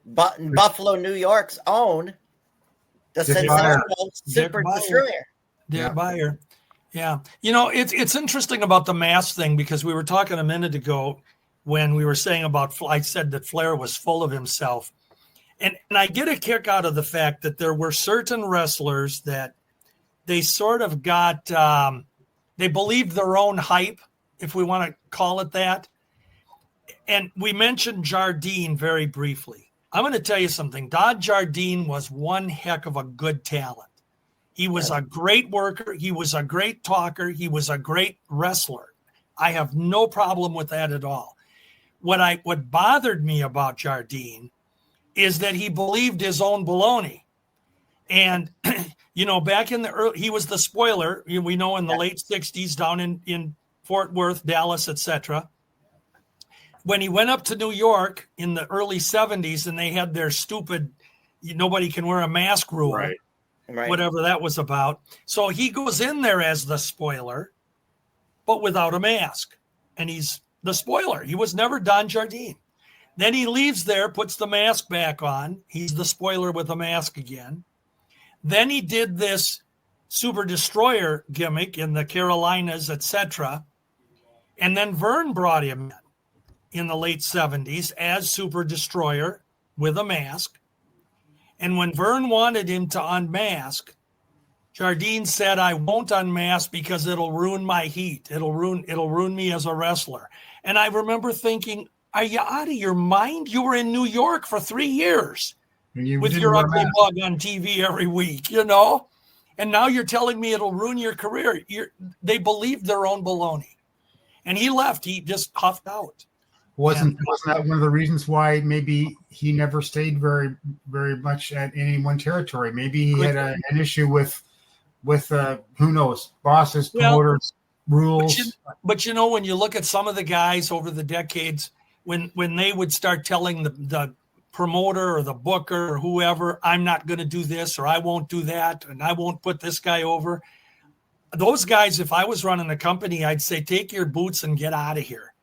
But Buffalo, New York's own, the sensational Super Destroyer. Dick Beyer. Yeah. You know, it's interesting about the mask thing, because we were talking a minute ago when we were saying I said that Flair was full of himself. And I get a kick out of the fact that there were certain wrestlers that they sort of got, they believed their own hype, if we want to call it that. And we mentioned Jardine very briefly. I'm going to tell you something. Don Jardine was one heck of a good talent. He was a great worker. He was a great talker. He was a great wrestler. I have no problem with that at all. What bothered me about Jardine is that he believed his own baloney. And, you know, back in the early, he was the spoiler, we know, in the late 60s down in Fort Worth, Dallas, etc. When he went up to New York in the early 70s and they had their stupid nobody can wear a mask rule, Right. whatever that was about. So he goes in there as the spoiler, but without a mask. And he's the spoiler. He was never Don Jardine. Then he leaves there, puts the mask back on. He's the spoiler with a mask again. Then he did this Super Destroyer gimmick in the Carolinas, etc. And then Vern brought him in the late 70s as Super Destroyer with a mask. And when Vern wanted him to unmask, Jardine said, "I won't unmask because it'll ruin my heat. It'll ruin me as a wrestler." And I remember thinking, are you out of your mind? You were in New York for 3 years with your ugly mug on TV every week, you know? And now you're telling me it'll ruin your career. They believed their own baloney. And he left. He just huffed out. Wasn't that one of the reasons why maybe he never stayed very, very much at any one territory? Maybe he had an issue with who knows, bosses, promoters, rules. But you know, when you look at some of the guys over the decades, when they would start telling the promoter or the booker or whoever, I'm not going to do this or I won't do that and I won't put this guy over. Those guys, if I was running the company, I'd say, take your boots and get out of here.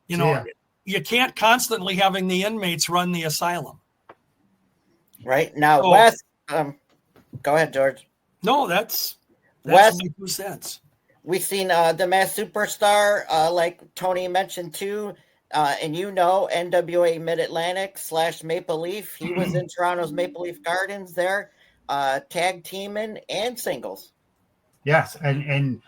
You know, you can't constantly having the inmates run the asylum. Right now, Wes, go ahead, George. No, that's Wes, my 2 cents. We've seen the Masked Superstar, like Tony mentioned too, and NWA Mid-Atlantic / Maple Leaf. He was in Toronto's Maple Leaf Gardens there, tag teaming and singles. Yes, and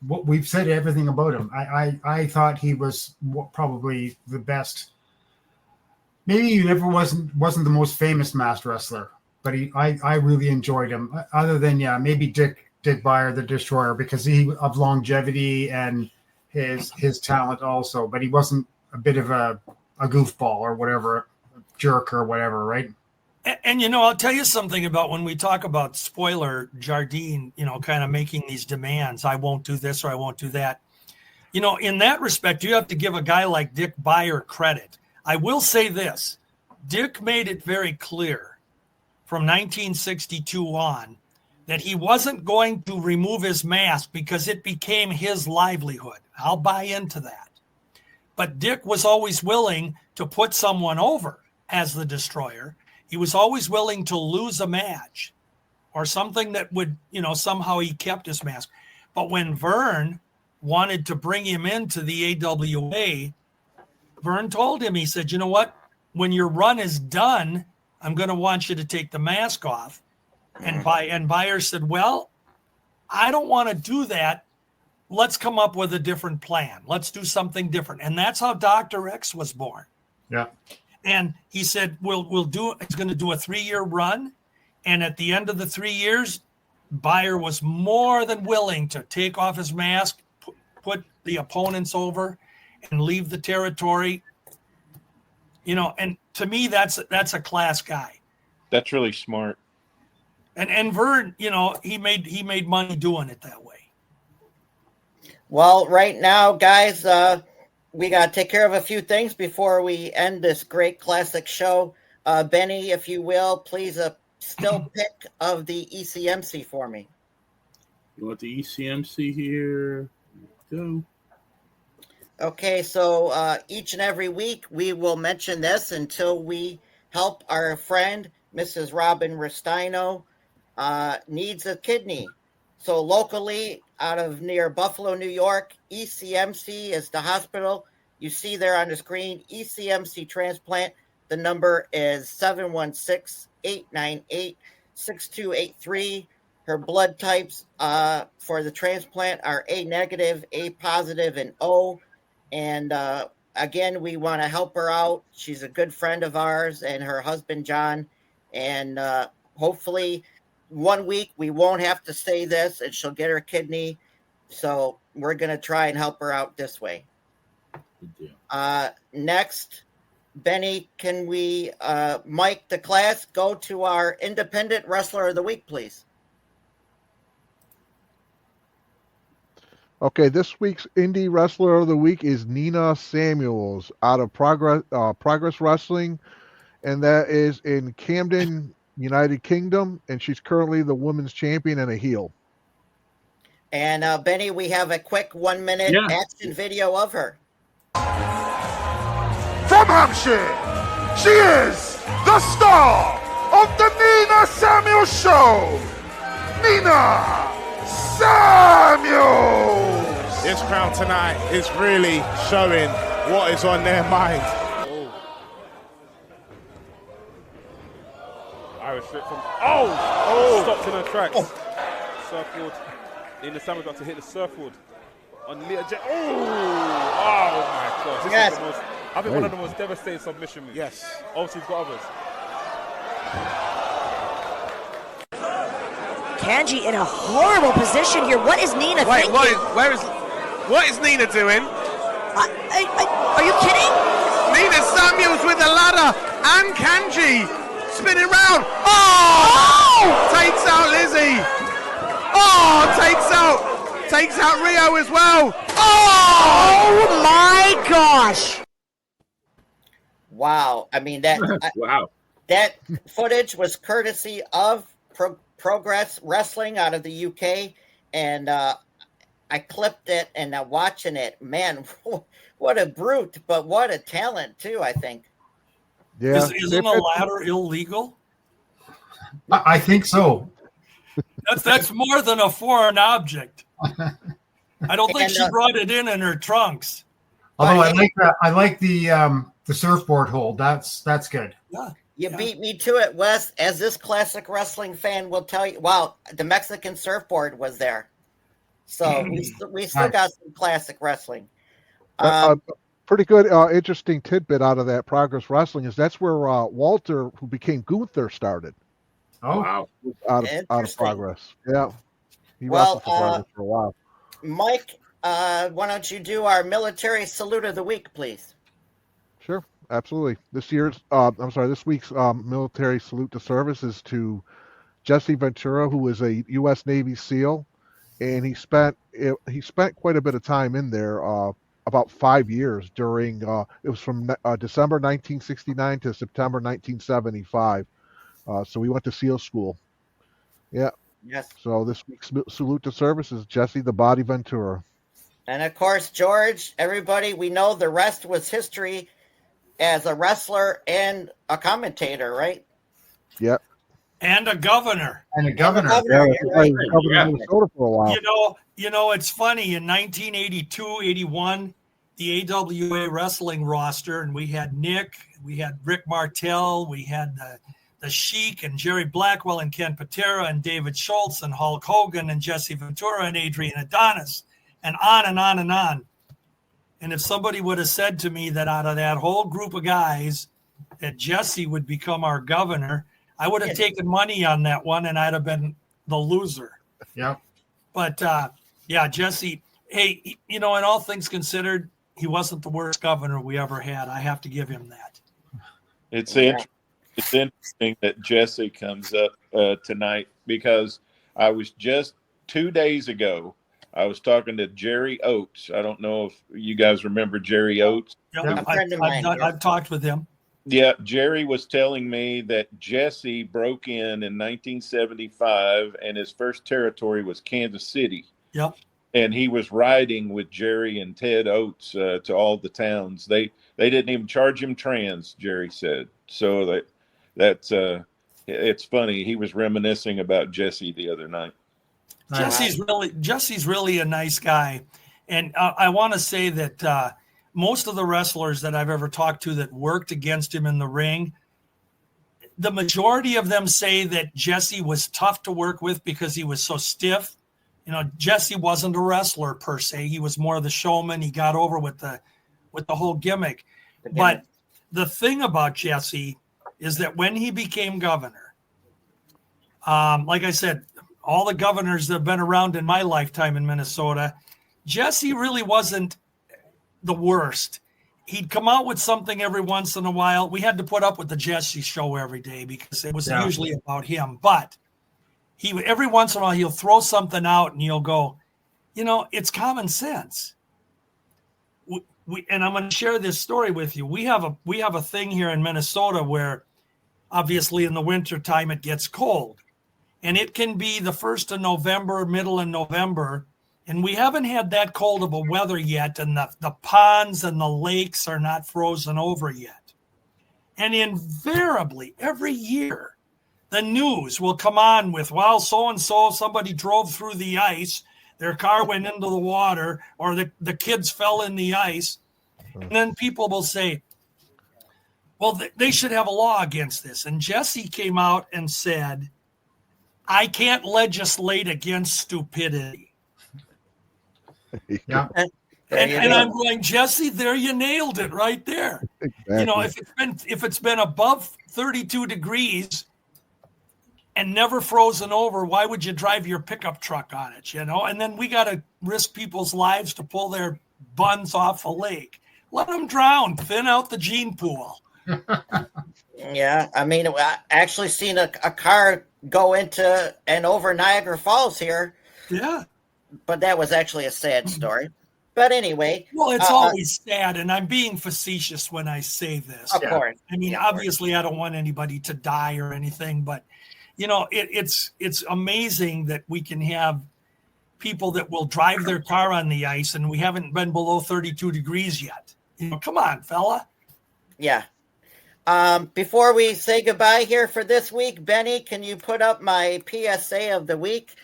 what we've said everything about him. I thought he was probably the best. Maybe he never wasn't the most famous masked wrestler, but I really enjoyed him. Other than maybe Dick Beyer, the Destroyer, because he of longevity and his talent also. But he wasn't a bit of a goofball or whatever, jerk or whatever, right? And I'll tell you something about when we talk about spoiler Jardine, kind of making these demands. I won't do this or I won't do that. In that respect, you have to give a guy like Dick Beyer credit. I will say this. Dick made it very clear from 1962 on that he wasn't going to remove his mask because it became his livelihood. I'll buy into that. But Dick was always willing to put someone over as the Destroyer. He was always willing to lose a match or something that would, somehow he kept his mask. But when Vern wanted to bring him into the AWA, Vern told him, he said, you know what? When your run is done, I'm going to want you to take the mask off. And Beyer said, well, I don't want to do that. Let's come up with a different plan. Let's do something different. And that's how Dr. X was born. Yeah. And he said, it's going to do a 3-year run. And at the end of the 3 years, Beyer was more than willing to take off his mask, put the opponents over and leave the territory. And to me, that's a class guy. That's really smart. And Vern, he made money doing it that way. Well, right now, guys, we got to take care of a few things before we end this great classic show. Benny, if you will, please still pick of the ECMC for me. You want the ECMC here? Go. Okay, so each and every week we will mention this until we help our friend, Mrs. Robin Restaino, needs a kidney. So locally, out of near Buffalo, New York, ECMC is the hospital. You see there on the screen, ECMC Transplant. The number is 716-898-6283. Her blood types for the transplant are A negative, A positive, and O. And again, we want to help her out. She's a good friend of ours and her husband, John. And hopefully 1 week we won't have to say this and she'll get her kidney. So we're going to try and help her out this way. Next, Benny, can we, Mike, the class, go to our independent wrestler of the week, please? Okay, this week's indie wrestler of the week is Nina Samuels out of Progress Wrestling, and that is in Camden, United Kingdom, and she's currently the women's champion and a heel. And Benny, we have a quick 1 minute action video of her. From Hampshire, she is the star of the Nina Samuels Show, Nina Samuels. This crowd tonight is really showing what is on their mind. Irish flip from stopped in her tracks. Surfboard. Nina Samuels got to hit the surfboard on Leah J. Oh my gosh! This is the most, I think one of the most devastating submission moves. Yes. Obviously, he's got others. Kanji in a horrible position here. What is Nina thinking? What is Nina doing? Are you kidding? Nina Samuels with the ladder and Kanji spinning round. Oh! Takes out Lizzie. Oh! Takes out Rio as well. Oh my gosh! Wow. I mean, that Wow. that footage was courtesy of Progress Wrestling out of the UK, and I clipped it, and now watching it, man, what a brute, but what a talent too, I think. Yeah. Isn't a ladder illegal? I think so. That's more than a foreign object. I don't think she brought it in her trunks. Although I like the surfboard hold. That's good. Yeah. You beat me to it, Wes. As this classic wrestling fan will tell you, wow, the Mexican surfboard was there. So we still got some classic wrestling. Pretty good, interesting tidbit out of that Progress Wrestling is that's where Walter, who became Gunther, started. Oh, Wow. Out of Progress. Yeah. He wrestled for Progress for a while. Mike, why don't you do our military salute of the week, please? Sure, absolutely. This week's military salute to service is to Jesse Ventura, who was a U.S. Navy SEAL, and he spent quite a bit of time in there, about 5 years during. It was from December 1969 to September 1975. So we went to SEAL school. Yeah. Yes. So this week's salute to service is Jesse the Body Ventura. And of course, George, everybody, we know the rest was history as a wrestler and a commentator, right? Yep. And a governor. And a governor. Yeah, governor of Minnesota for a while. You know, it's funny. In 1982, 81, the AWA wrestling roster, and we had Nick, we had Rick Martel, we had the Sheik and Jerry Blackwell and Ken Patera and David Schultz and Hulk Hogan and Jesse Ventura and Adrian Adonis and on and on and on. And if somebody would have said to me that out of that whole group of guys that Jesse would become our governor, I would have taken money on that one and I'd have been the loser. Yeah. But Jesse, hey, in all things considered, he wasn't the worst governor we ever had. I have to give him that. It's interesting that Jesse comes up tonight because I was just 2 days ago, I was talking to Jerry Oates. I don't know if you guys remember Jerry Oates. Yeah, I've talked with him. Yeah, Jerry was telling me that Jesse broke in 1975 and his first territory was Kansas City. Yep. And he was riding with Jerry and Ted Oates to all the towns. They didn't even charge him trans, Jerry said. So that's it's funny. He was reminiscing about Jesse the other night. Jesse's really a nice guy. And I want to say that most of the wrestlers that I've ever talked to that worked against him in the ring, the majority of them say that Jesse was tough to work with because he was so stiff. Jesse wasn't a wrestler per se. He was more of the showman. He got over with the whole gimmick. But the thing about Jesse is that when he became governor, like I said, all the governors that have been around in my lifetime in Minnesota, Jesse really wasn't the worst. He'd come out with something every once in a while. We had to put up with the Jesse show every day because it was usually about him. But every once in a while, he'll throw something out and he'll go, it's common sense. And I'm going to share this story with you. We have a thing here in Minnesota where obviously in the winter time it gets cold, and it can be the 1st of November, middle of November, and we haven't had that cold of a weather yet, and the ponds and the lakes are not frozen over yet. And invariably every year the news will come on with, well, so-and-so, somebody drove through the ice, their car went into the water, or the kids fell in the ice. And then people will say, well, they should have a law against this. And Jesse came out and said, I can't legislate against stupidity. Yeah. And I'm going, Jesse, there you nailed it right there. Exactly. If it's been above 32 degrees and never frozen over, why would you drive your pickup truck on it? And then we got to risk people's lives to pull their buns off a lake. Let them drown, thin out the gene pool. Yeah, I mean, I actually seen a car go into and over Niagara Falls here. Yeah. But that was actually a sad story. But anyway. Well, it's always sad, and I'm being facetious when I say this. Of course. I mean, obviously, I don't want anybody to die or anything, but, it's amazing that we can have people that will drive their car on the ice, and we haven't been below 32 degrees yet. Come on, fella. Yeah. Before we say goodbye here for this week, Benny, can you put up my PSA of the week?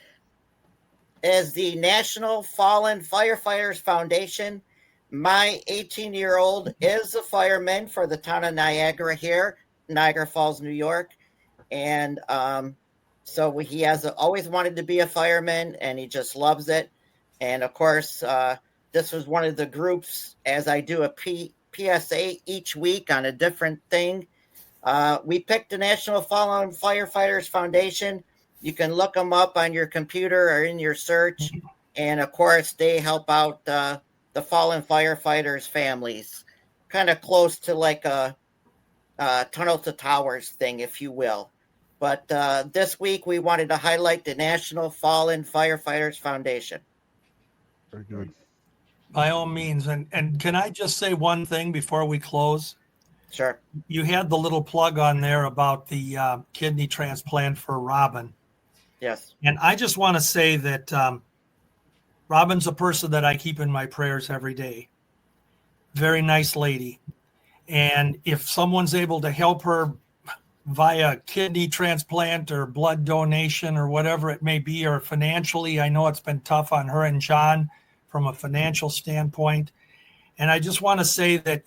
As the National Fallen Firefighters Foundation, my 18-year-old is a fireman for the town of Niagara here, Niagara Falls, New York. And so he has always wanted to be a fireman, and he just loves it. And, of course, this was one of the groups, as I do a PSA each week on a different thing. We picked the National Fallen Firefighters Foundation. You can look them up on your computer or in your search. And, of course, they help out the fallen firefighters' families, kind of close to like a Tunnel to Towers thing, if you will. But this week we wanted to highlight the National Fallen Firefighters Foundation. Very good. By all means. And can I just say one thing before we close? Sure. You had the little plug on there about the kidney transplant for Robin. Yes. And I just want to say that Robin's a person that I keep in my prayers every day. Very nice lady. And if someone's able to help her via kidney transplant or blood donation or whatever it may be, or financially, I know it's been tough on her and John from a financial standpoint. And I just want to say that,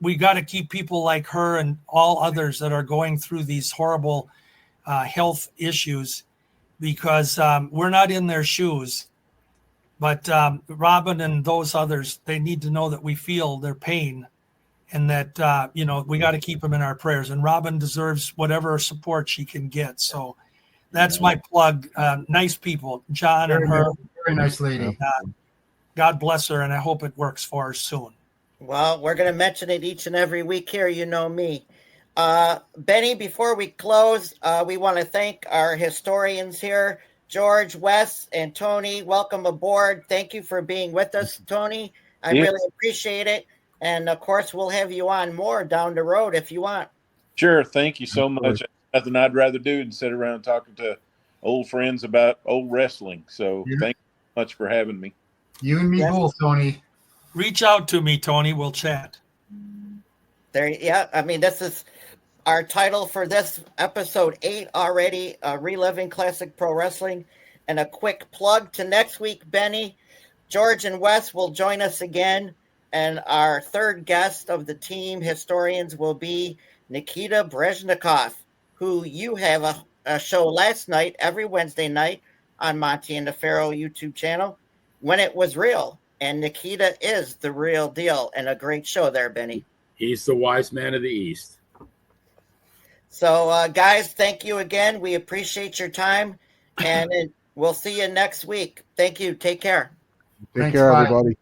we got to keep people like her and all others that are going through these horrible health issues, because we're not in their shoes. But Robin and those others, they need to know that we feel their pain, and that, we got to keep them in our prayers. And Robin deserves whatever support she can get. So that's my plug. Nice people, John and her. Very nice lady. God bless her, and I hope it works for her soon. Well, we're going to mention it each and every week here. You know me. Benny, before we close, we want to thank our historians here, George, Wes, and Tony. Welcome aboard. Thank you for being with us, Tony. I really appreciate it. And, of course, we'll have you on more down the road if you want. Sure. Thank you so much. Nothing I'd rather do than sit around talking to old friends about old wrestling. So thank you so much for having me. You and me both, Tony. Reach out to me, Tony. We'll chat. I mean, this is our title for this episode 8 already, Reliving Classic Pro Wrestling. And a quick plug to next week, Benny. George and Wes will join us again. And our third guest of the team historians will be Nikita Brezhnikov, who you have a show last night, every Wednesday night on Monty and the Pharaoh YouTube channel, When It Was Real. And Nikita is the real deal, and a great show there, Benny. He's the wise man of the East. So, guys, thank you again. We appreciate your time, and we'll see you next week. Thank you. Take care. Take care, everybody.